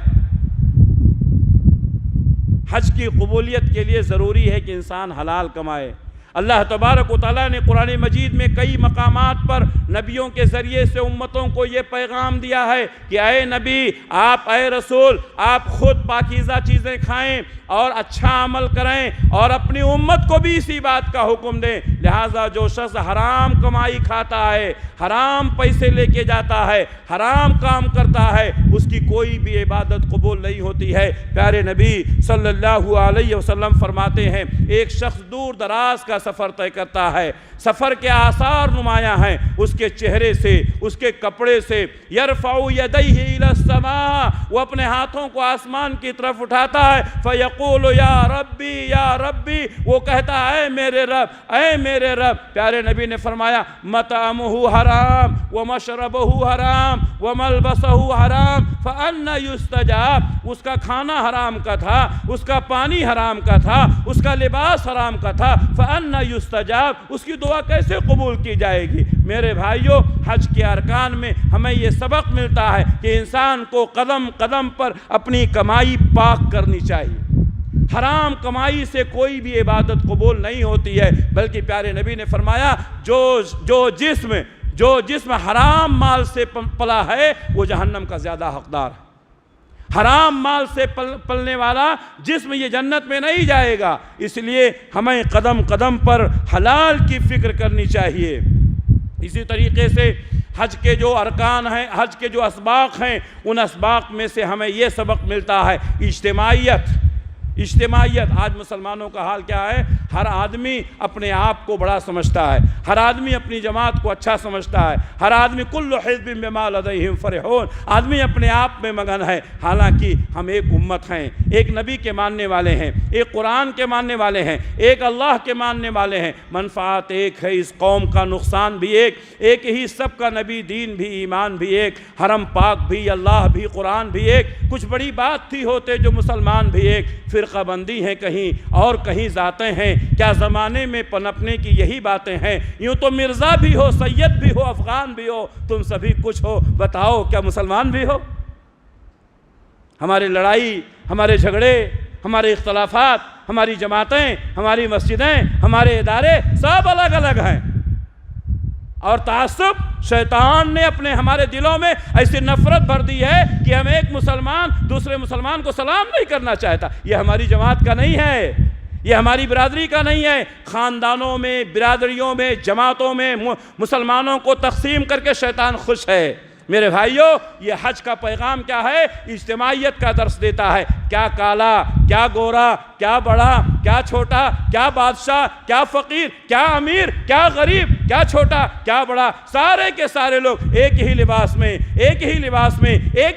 حج کی قبولیت کے لیے ضروری ہے کہ انسان حلال کمائے۔ اللہ تبارک و تعالیٰ نے قرآن مجید میں کئی مقامات پر نبیوں کے ذریعے سے امتوں کو یہ پیغام دیا ہے کہ اے نبی، اے رسول، آپ خود پاکیزہ چیزیں کھائیں اور اچھا عمل کریں اور اپنی امت کو بھی اسی بات کا حکم دیں۔ لہٰذا جو شخص حرام کمائی کھاتا ہے، حرام پیسے لے کے جاتا ہے، حرام کام کرتا ہے، اس کی کوئی بھی عبادت قبول نہیں ہوتی ہے۔ پیارے نبی صلی اللہ علیہ وسلم فرماتے ہیں ایک شخص دور دراز کا سفر طے کرتا ہے، سفر کے آثار نمایاں ہیں اس کے چہرے سے، اس کے کپڑے سے۔ یرفع یدیہ الی السماء، وہ اپنے ہاتھوں کو آسمان کی طرف اٹھاتا ہے، فیقول یا ربی یا ربی، وہ کہتا ہے اے میرے رب، اے میرے رب۔ پیارے نبی نے فرمایا مطعمہ حرام ومشربہ حرام وملبسہ حرام فأنا یستجاب، اس کا کھانا حرام کا تھا، اس کا پانی حرام کا تھا، اس کا لباس حرام کا تھا، فأنا یستجاب، اس کی دعا کیسے قبول کی جائے گی؟ میرے بھائیوں، حج کے ارکان میں ہمیں یہ سبق ملتا ہے کہ انسان کو قدم قدم پر اپنی کمائی پاک کرنی چاہیے۔ حرام کمائی سے کوئی بھی عبادت قبول نہیں ہوتی ہے، بلکہ پیارے نبی نے فرمایا جو جسم حرام مال سے پلا ہے وہ جہنم کا زیادہ حقدار ہے۔ حرام مال سے پلنے والا جسم یہ جنت میں نہیں جائے گا۔ اس لیے ہمیں قدم قدم پر حلال کی فکر کرنی چاہیے۔ اسی طریقے سے حج کے جو ارکان ہیں، حج کے جو اسباق ہیں، ان اسباق میں سے ہمیں یہ سبق ملتا ہے اجتماعیت۔ آج مسلمانوں کا حال کیا ہے؟ ہر آدمی اپنے آپ کو بڑا سمجھتا ہے، ہر آدمی اپنی جماعت کو اچھا سمجھتا ہے، ہر آدمی کل حزب بما لدیہم فرحون، آدمی اپنے آپ میں مگن ہے۔ حالانکہ ہم ایک امت ہیں، ایک نبی کے ماننے والے ہیں، ایک قرآن کے ماننے والے ہیں، ایک اللہ کے ماننے والے ہیں۔ منفعت ایک ہے، اس قوم کا نقصان بھی ایک ہی، سب کا نبی، دین بھی، ایمان بھی ایک، حرم پاک بھی، اللہ بھی، قرآن بھی ایک۔ کچھ بڑی بات تھی ہوتے جو مسلمان بھی ایک، فرقہ بندی ہیں کہیں اور کہیں ذاتیں ہیں، کیا زمانے میں پنپنے کی یہی باتیں ہیں؟ یوں تو مرزا بھی ہو، سید بھی ہو، افغان بھی ہو، تم سبھی کچھ ہو، بتاؤ کیا مسلمان بھی ہو؟ ہماری لڑائی، ہمارے جھگڑے، ہمارے اختلافات، ہماری جماعتیں، ہماری مسجدیں، ہمارے ادارے سب الگ الگ ہیں، اور تعصب شیطان نے ہمارے دلوں میں ایسی نفرت بھر دی ہے کہ ہم ایک مسلمان دوسرے مسلمان کو سلام نہیں کرنا چاہتا۔ یہ ہماری جماعت کا نہیں ہے، یہ ہماری برادری کا نہیں ہے۔ خاندانوں میں، برادریوں میں، جماعتوں میں مسلمانوں کو تقسیم کر کے شیطان خوش ہے۔ میرے بھائیوں، یہ حج کا پیغام کیا ہے؟ اجتماعیت کا درس دیتا ہے۔ کیا کالا، کیا گورا، کیا بڑا، کیا چھوٹا، کیا بادشاہ، کیا فقیر، کیا امیر، کیا غریب، کیا چھوٹا، کیا بڑا، سارے کے سارے لوگ ایک ہی لباس میں، ایک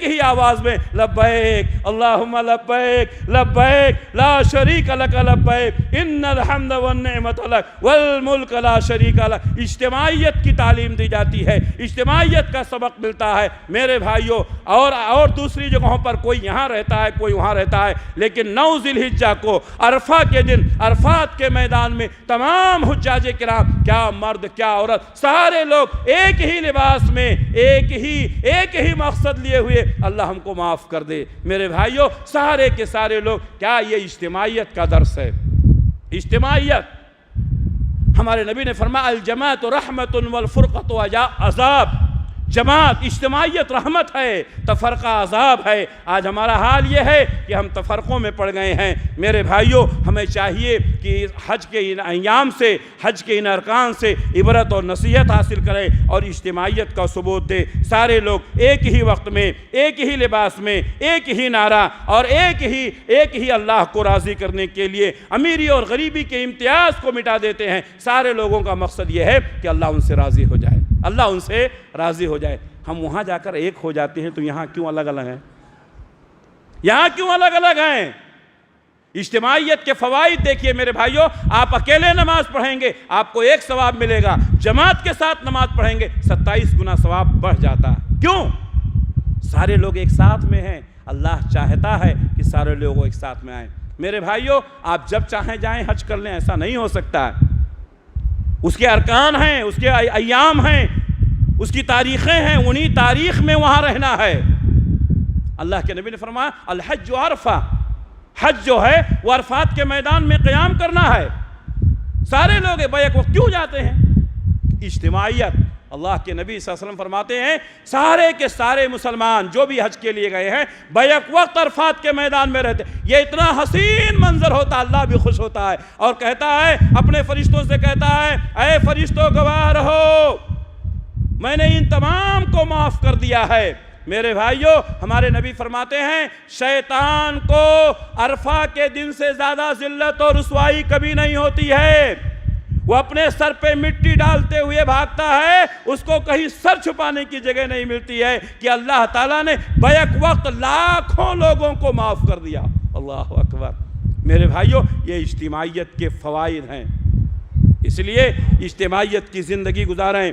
ہی آواز میں لبیک اللہم لبیک لبیک لا شریک لک لبیک ان الحمد والنعمت لک والملک لا شریک لک۔ اجتماعیت کی تعلیم دی جاتی ہے، اجتماعیت کا سبق ملتا ہے میرے بھائیوں۔ اور دوسری جگہوں پر کوئی یہاں رہتا ہے، کوئی وہاں رہتا ہے، لیکن 9 ذی الحجہ کو عرفہ کے دن عرفات کے میدان میں تمام حجاج کرام، کیا مرد کیا عورت، سارے لوگ ایک ہی لباس میں، ایک ہی مقصد لیے ہوئے، اللہ ہم کو معاف کر دے۔ میرے بھائیوں، سارے کے سارے لوگ، کیا یہ اجتماعیت کا درس ہے؟ اجتماعیت، ہمارے نبی نے فرمایا الجماعت رحمت والفرقۃ عذاب۔ جماعت، اجتماعیت رحمت ہے، تفرقہ عذاب ہے۔ آج ہمارا حال یہ ہے کہ ہم تفرقوں میں پڑ گئے ہیں۔ میرے بھائیوں، ہمیں چاہیے کہ حج کے ان ایام سے، حج کے ان ارکان سے عبرت اور نصیحت حاصل کریں اور اجتماعیت کا ثبوت دے۔ سارے لوگ ایک ہی وقت میں، ایک ہی لباس میں، ایک ہی نعرہ اور ایک ہی اللہ کو راضی کرنے کے لیے امیری اور غریبی کے امتیاز کو مٹا دیتے ہیں۔ سارے لوگوں کا مقصد یہ ہے کہ اللہ ان سے راضی ہو جائے، اللہ ان سے راضی ہو جائے۔ ہم وہاں جا کر ایک ہو جاتے ہیں تو یہاں کیوں الگ الگ ہیں؟ یہاں کیوں الگ الگ ہیں؟ اجتماعیت کے فوائد دیکھیے میرے بھائیوں، آپ اکیلے نماز پڑھیں گے آپ کو ایک ثواب ملے گا، جماعت کے ساتھ نماز پڑھیں گے 27 گنا ثواب بڑھ جاتا ہے۔ کیوں؟ سارے لوگ ایک ساتھ میں ہیں، اللہ چاہتا ہے کہ سارے لوگ ایک ساتھ میں آئیں۔ میرے بھائیوں، آپ جب چاہیں جائیں حج کر لیں، ایسا نہیں ہو سکتا ہے۔ اس کے ارکان ہیں، اس کے ایام ہیں، اس کی تاریخیں ہیں، انہی تاریخ میں وہاں رہنا ہے۔ اللہ کے نبی نے فرمایا الحج عرفہ، حج جو ہے وہ عرفات کے میدان میں قیام کرنا ہے۔ سارے لوگ بیک وقت کیوں جاتے ہیں؟ اجتماعیت۔ اللہ کے نبی صلی اللہ علیہ وسلم فرماتے ہیں سارے کے سارے مسلمان جو بھی حج کے لیے گئے ہیں بیک وقت عرفات کے میدان میں رہتے، یہ اتنا حسین منظر ہوتا، اللہ بھی خوش ہوتا ہے اور کہتا ہے اپنے فرشتوں سے کہتا ہے اے فرشتوں گواہ رہو میں نے ان تمام کو معاف کر دیا ہے۔ میرے بھائیوں، ہمارے نبی فرماتے ہیں شیطان کو عرفہ کے دن سے زیادہ ذلت اور رسوائی کبھی نہیں ہوتی ہے۔ وہ اپنے سر پہ مٹی ڈالتے ہوئے بھاگتا ہے، اس کو کہیں سر چھپانے کی جگہ نہیں ملتی ہے کہ اللہ تعالیٰ نے بیک وقت لاکھوں لوگوں کو معاف کر دیا۔ اللہ اکبر۔ میرے بھائیوں، یہ اجتماعیت کے فوائد ہیں، اس لیے اجتماعیت کی زندگی گزاریں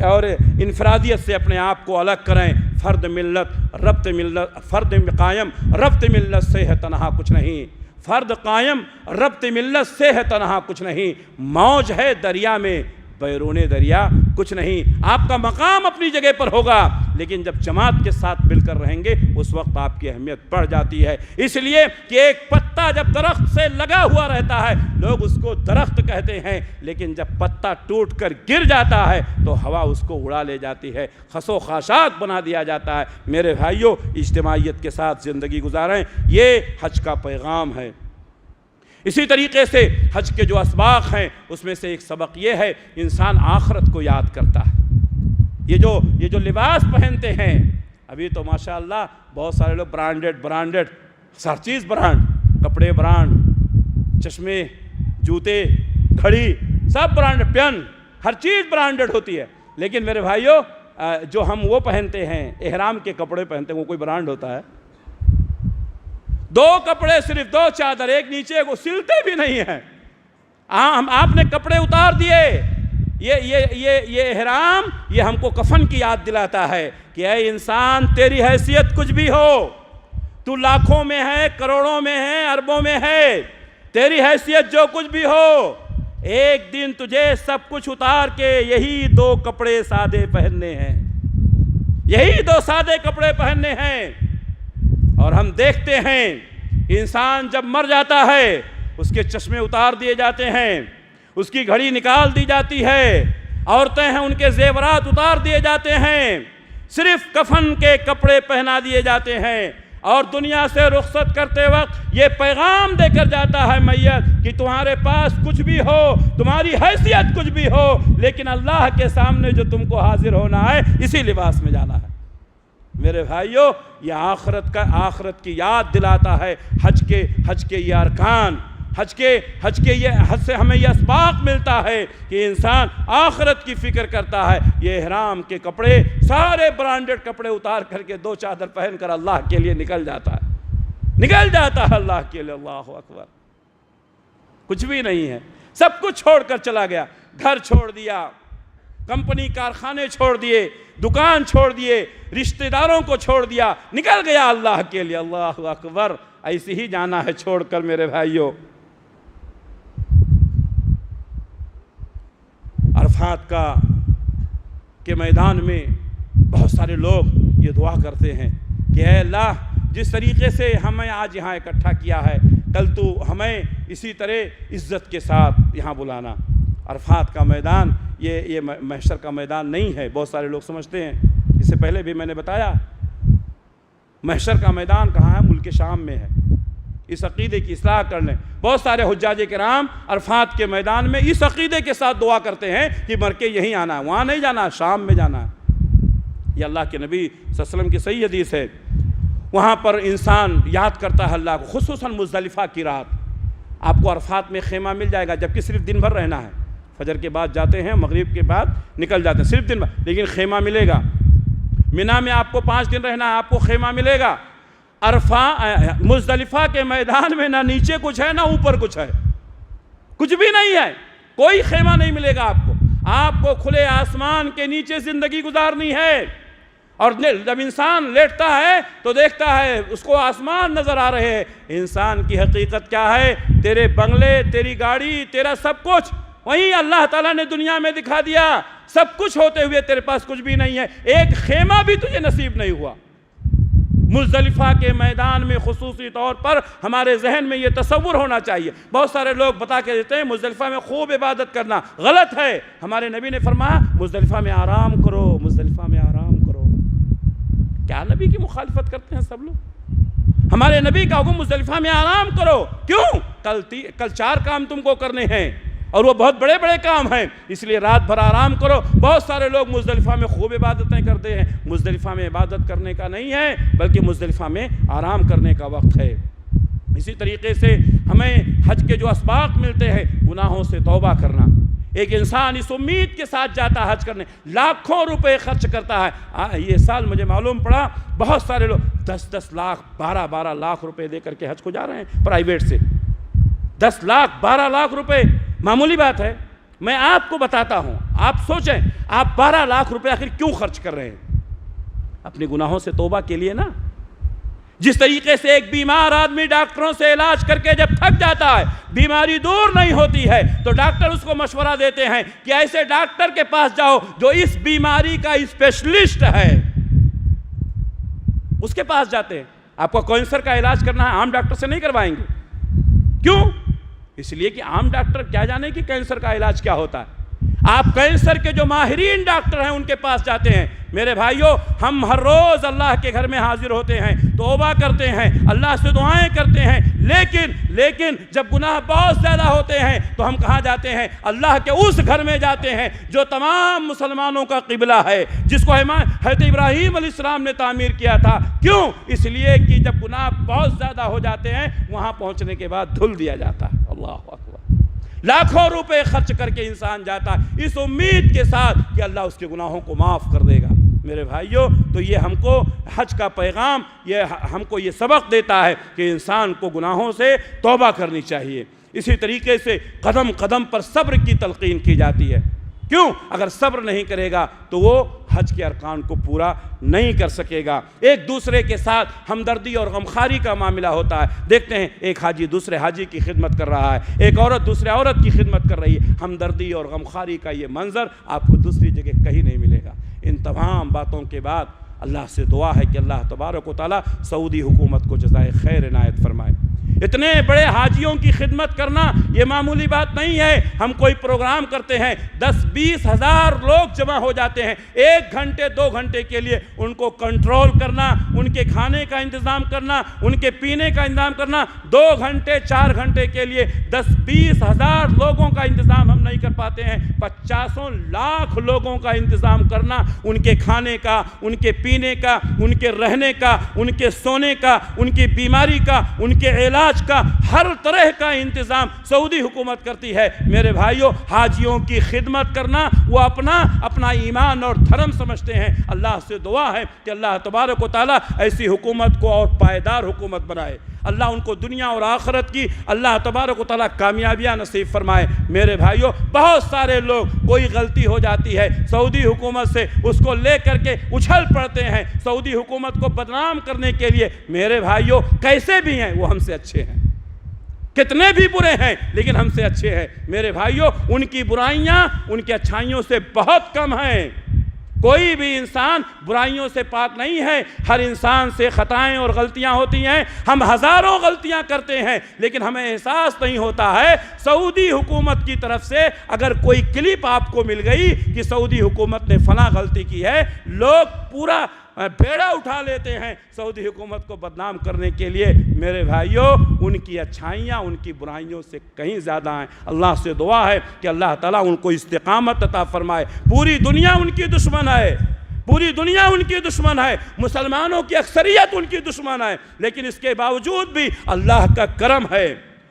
اور انفرادیت سے اپنے آپ کو الگ کریں۔ فرد ملت ربط ملت، فرد قائم ربط ملت سے ہے تنہا کچھ نہیں، فرد قائم ربط ملت سے ہے تنہا کچھ نہیں، موج ہے دریا میں بیرون دریا کچھ نہیں۔ آپ کا مقام اپنی جگہ پر ہوگا، لیکن جب جماعت کے ساتھ مل کر رہیں گے اس وقت آپ کی اہمیت بڑھ جاتی ہے۔ اس لیے کہ ایک پتا جب درخت سے لگا ہوا رہتا ہے لوگ اس کو درخت کہتے ہیں، لیکن جب پتا ٹوٹ کر گر جاتا ہے تو ہوا اس کو اڑا لے جاتی ہے، خس و خاشاک بنا دیا جاتا ہے۔ میرے بھائیوں، اجتماعیت کے ساتھ زندگی گزاریں، یہ حج کا پیغام ہے۔ اسی طریقے سے حج کے جو اسباق ہیں اس میں سے ایک سبق یہ ہے انسان آخرت کو یاد کرتا ہے۔ یہ جو لباس پہنتے ہیں، ابھی تو ماشاءاللہ بہت سارے لوگ برانڈڈ ہر چیز برانڈ، کپڑے برانڈ، چشمے، جوتے، گھڑی، سب برانڈ، پین، ہر چیز برانڈڈ ہوتی ہے۔ لیکن میرے بھائیوں، جو ہم وہ پہنتے ہیں احرام کے کپڑے پہنتے ہیں وہ کوئی برانڈ ہوتا ہے؟ دو کپڑے، صرف دو چادر، ایک نیچے کو سلتے بھی نہیں ہیں۔ آپ نے کپڑے اتار دیے، یہ احرام یہ ہم کو کفن کی یاد دلاتا ہے کہ اے انسان تیری حیثیت کچھ بھی ہو، تو لاکھوں میں ہے، کروڑوں میں ہے، اربوں میں ہے، تیری حیثیت جو کچھ بھی ہو، ایک دن تجھے سب کچھ اتار کے یہی دو کپڑے سادے پہننے ہیں، یہی دو سادے کپڑے پہننے ہیں۔ اور ہم دیکھتے ہیں انسان جب مر جاتا ہے اس کے چشمے اتار دیے جاتے ہیں، اس کی گھڑی نکال دی جاتی ہے، عورتیں ہیں ان کے زیورات اتار دیے جاتے ہیں، صرف کفن کے کپڑے پہنا دیے جاتے ہیں، اور دنیا سے رخصت کرتے وقت یہ پیغام دے کر جاتا ہے میت کہ تمہارے پاس کچھ بھی ہو، تمہاری حیثیت کچھ بھی ہو، لیکن اللہ کے سامنے جو تم کو حاضر ہونا ہے اسی لباس میں جانا ہے۔ میرے بھائیوں، یہ آخرت کی یاد دلاتا ہے۔ حج کے یہ ارکان، حج سے ہمیں یہ اسباق ملتا ہے کہ انسان آخرت کی فکر کرتا ہے۔ یہ احرام کے کپڑے، سارے برانڈڈ کپڑے اتار کر کے دو چادر پہن کر اللہ کے لیے نکل جاتا ہے اللہ کے لیے۔ اللہ اکبر۔ کچھ بھی نہیں ہے، سب کچھ چھوڑ کر چلا گیا، گھر چھوڑ دیا، کمپنی کارخانے چھوڑ دیے، دکان چھوڑ دیے، رشتہ داروں کو چھوڑ دیا، نکل گیا اللہ کے لیے۔ اللہ اکبر۔ ایسے ہی جانا ہے چھوڑ کر میرے بھائیوں۔ عرفات کے میدان میں بہت سارے لوگ یہ دعا کرتے ہیں کہ اے اللہ، جس طریقے سے ہمیں آج یہاں اکٹھا کیا ہے کل تو ہمیں اسی طرح عزت کے ساتھ یہاں بلانا۔ عرفات کا میدان یہ محشر کا میدان نہیں ہے، بہت سارے لوگ سمجھتے ہیں۔ اس سے پہلے بھی میں نے بتایا محشر کا میدان کہاں ہے؟ ملک شام میں ہے۔ اس عقیدے کی اصلاح کر لیں۔ بہت سارے حجاج کرام عرفات کے میدان میں اس عقیدے کے ساتھ دعا کرتے ہیں کہ مر کے یہیں آنا ہے، وہاں نہیں جانا، شام میں جانا ہے۔ یہ اللہ کے نبی صلی اللہ علیہ وسلم کی صحیح حدیث ہے۔ وہاں پر انسان یاد کرتا ہے اللہ کو، خصوصاً مزدلفہ کی رات۔ آپ کو عرفات میں خیمہ مل جائے گا، جبکہ صرف دن بھر رہنا ہے۔ فجر کے بعد جاتے ہیں، مغرب کے بعد نکل جاتے ہیں، صرف دن بھر، لیکن خیمہ ملے گا۔ مینا میں آپ کو 5 دن رہنا ہے، آپ کو خیمہ ملے گا۔ مزدلفہ کے میدان میں نہ نیچے کچھ ہے نہ اوپر کچھ ہے، کچھ بھی نہیں ہے، کوئی خیمہ نہیں ملے گا آپ کو کھلے آسمان کے نیچے زندگی گزارنی ہے۔ اور جب انسان لیٹتا ہے تو دیکھتا ہے اس کو آسمان نظر آ رہے ہیں۔ انسان کی حقیقت کیا ہے؟ تیرے بنگلے، تیری گاڑی، تیرا سب کچھ وہیں اللہ تعالیٰ نے دنیا میں دکھا دیا، سب کچھ ہوتے ہوئے تیرے پاس کچھ بھی نہیں ہے، ایک خیمہ بھی تجھے نصیب نہیں ہوا۔ مزدلفہ کے میدان میں خصوصی طور پر ہمارے ذہن میں یہ تصور ہونا چاہیے۔ بہت سارے لوگ بتا کے دیتے ہیں مزدلفہ میں خوب عبادت کرنا، غلط ہے۔ ہمارے نبی نے فرمایا مزدلفہ میں آرام کرو، مزدلفہ میں آرام کرو۔ کیا نبی کی مخالفت کرتے ہیں سب لوگ؟ ہمارے نبی کا حکم مزدلفہ میں آرام کرو، کیوں؟ کل 4 کام تم کو کرنے ہیں اور وہ بہت بڑے بڑے کام ہیں، اس لیے رات بھر آرام کرو۔ بہت سارے لوگ مزدلفہ میں خوب عبادتیں کرتے ہیں، مزدلفہ میں عبادت کرنے کا نہیں ہے بلکہ مزدلفہ میں آرام کرنے کا وقت ہے۔ اسی طریقے سے ہمیں حج کے جو اسباق ملتے ہیں، گناہوں سے توبہ کرنا۔ ایک انسان اس امید کے ساتھ جاتا ہے حج کرنے، لاکھوں روپے خرچ کرتا ہے۔ یہ سال مجھے معلوم پڑا بہت سارے لوگ 10 لاکھ 12 لاکھ روپے دے کر کے حج کو جا رہے ہیں پرائیویٹ سے۔ 10 لاکھ 12 لاکھ روپے معمولی بات ہے؟ میں آپ کو بتاتا ہوں، آپ سوچیں آپ 12 لاکھ روپے آخر کیوں خرچ کر رہے ہیں؟ اپنے گناہوں سے توبہ کے لیے نا۔ جس طریقے سے ایک بیمار آدمی ڈاکٹروں سے علاج کر کے جب تھک جاتا ہے، بیماری دور نہیں ہوتی ہے، تو ڈاکٹر اس کو مشورہ دیتے ہیں کہ ایسے ڈاکٹر کے پاس جاؤ جو اس بیماری کا اسپیشلسٹ ہے، اس کے پاس جاتے ہیں۔ آپ کو کینسر کا علاج کرنا ہے، عام ڈاکٹر سے نہیں کروائیں گے۔ کیوں؟ اس لیے کہ عام ڈاکٹر کیا جانے کہ کینسر کا علاج کیا ہوتا ہے۔ آپ کینسر کے جو ماہرین ڈاکٹر ہیں ان کے پاس جاتے ہیں۔ میرے بھائیوں، ہم ہر روز اللہ کے گھر میں حاضر ہوتے ہیں، توبہ کرتے ہیں، اللہ سے دعائیں کرتے ہیں، لیکن جب گناہ بہت زیادہ ہوتے ہیں تو ہم کہاں جاتے ہیں؟ اللہ کے اس گھر میں جاتے ہیں جو تمام مسلمانوں کا قبلہ ہے، جس کو حضرت ابراہیم علیہ السلام نے تعمیر کیا تھا۔ کیوں؟ اس لیے کہ جب گناہ بہت زیادہ ہو جاتے ہیں وہاں پہنچنے کے بعد دھل دیا جاتا ہے۔ اللہ اکبر۔ لاکھوں روپے خرچ کر کے انسان جاتا ہے اس امید کے ساتھ کہ اللہ اس کے گناہوں کو معاف کر دے گا۔ میرے بھائیوں، تو یہ ہم کو حج کا پیغام، یہ ہم کو یہ سبق دیتا ہے کہ انسان کو گناہوں سے توبہ کرنی چاہیے۔ اسی طریقے سے قدم قدم پر صبر کی تلقین کی جاتی ہے۔ کیوں؟ اگر صبر نہیں کرے گا تو وہ حج کے ارکان کو پورا نہیں کر سکے گا۔ ایک دوسرے کے ساتھ ہمدردی اور غمخواری کا معاملہ ہوتا ہے۔ دیکھتے ہیں ایک حاجی دوسرے حاجی کی خدمت کر رہا ہے، ایک عورت دوسرے عورت کی خدمت کر رہی ہے۔ ہمدردی اور غمخواری کا یہ منظر آپ کو دوسری جگہ کہیں نہیں ملے گا۔ ان تمام باتوں کے بعد اللہ سے دعا ہے کہ اللہ تبارک و تعالیٰ سعودی حکومت کو جزائے خیر عنایت فرمائے۔ اتنے بڑے حاجیوں کی خدمت کرنا یہ معمولی بات نہیں ہے۔ ہم کوئی پروگرام کرتے ہیں، 10-20 ہزار لوگ جمع ہو جاتے ہیں، 1 گھنٹے 2 گھنٹے کے لیے ان کو کنٹرول کرنا، ان کے کھانے کا انتظام کرنا، ان کے پینے کا انتظام کرنا، 2 گھنٹے 4 گھنٹے کے لیے 10-20 ہزار لوگوں کا انتظام ہم نہیں کر پاتے ہیں۔ 50 لاکھ لوگوں کا انتظام کرنا، ان کے کھانے کا، ان کے پینے کا، ان کے رہنے کا، ان کے سونے کا، ان کی بیماری کا، ان کے علاج کا، ہر طرح کا انتظام سعودی حکومت کرتی ہے۔ میرے بھائیوں، حاجیوں کی خدمت کرنا وہ اپنا ایمان اور دھرم سمجھتے ہیں۔ اللہ سے دعا ہے کہ اللہ تبارک و تعالیٰ ایسی حکومت کو اور پائیدار حکومت بنائے۔ اللہ ان کو دنیا اور آخرت کی اللہ تبارک و تعالیٰ کامیابیاں نصیب فرمائے۔ میرے بھائیوں، بہت سارے لوگ کوئی غلطی ہو جاتی ہے سعودی حکومت سے، اس کو لے کر کے اچھل پڑتے ہیں سعودی حکومت کو بدنام کرنے کے لیے۔ میرے بھائیوں، کیسے بھی ہیں وہ ہم سے اچھے ہیں، کتنے بھی برے ہیں لیکن ہم سے اچھے ہیں۔ میرے بھائیوں، ان کی برائیاں ان کی اچھائیوں سے بہت کم ہیں۔ کوئی بھی انسان برائیوں سے پاک نہیں ہے، ہر انسان سے خطائیں اور غلطیاں ہوتی ہیں۔ ہم ہزاروں غلطیاں کرتے ہیں لیکن ہمیں احساس نہیں ہوتا ہے۔ سعودی حکومت کی طرف سے اگر کوئی کلپ آپ کو مل گئی کہ سعودی حکومت نے فلاں غلطی کی ہے، لوگ پورا بیڑا اٹھا لیتے ہیں سعودی حکومت کو بدنام کرنے کے لیے۔ میرے بھائیوں، ان کی اچھائیاں ان کی برائیوں سے کہیں زیادہ ہیں۔ اللہ سے دعا ہے کہ اللہ تعالیٰ ان کو استقامت عطا فرمائے۔ پوری دنیا ان کی دشمن ہے، پوری دنیا ان کی دشمن ہے، مسلمانوں کی اکثریت ان کی دشمن ہے، لیکن اس کے باوجود بھی اللہ کا کرم ہے،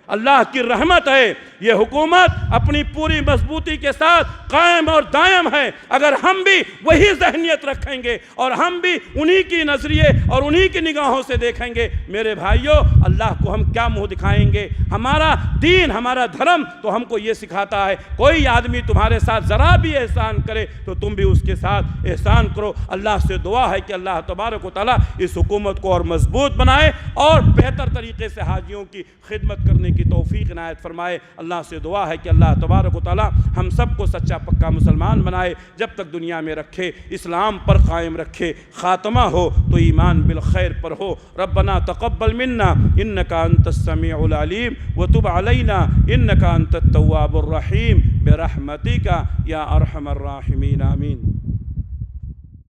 اللہ کی رحمت ہے، یہ حکومت اپنی پوری مضبوطی کے ساتھ قائم اور دائم ہے۔ اگر ہم بھی وہی ذہنیت رکھیں گے اور ہم بھی انہی کی نظریے اور انہی کی نگاہوں سے دیکھیں گے، میرے بھائیوں، اللہ کو ہم کیا منہ دکھائیں گے؟ ہمارا دین، ہمارا دھرم تو ہم کو یہ سکھاتا ہے، کوئی آدمی تمہارے ساتھ ذرا بھی احسان کرے تو تم بھی اس کے ساتھ احسان کرو۔ اللہ سے دعا ہے کہ اللہ تبارک و تعالیٰ اس حکومت کو اور مضبوط بنائے اور بہتر طریقے سے حاجیوں کی خدمت کرنے کی توفیق عنایت فرمائے۔ اللہ سے دعا ہے کہ اللہ تبارک و تعالیٰ ہم سب کو سچا پکا مسلمان بنائے، جب تک دنیا میں رکھے اسلام پر قائم رکھے، خاتمہ ہو تو ایمان بالخیر پر ہو۔ ربنا تقبل منا انک انت السمیع العلیم وتب علینا انک انت التواب الرحیم برحمتک یا ارحم الراحمین، آمین۔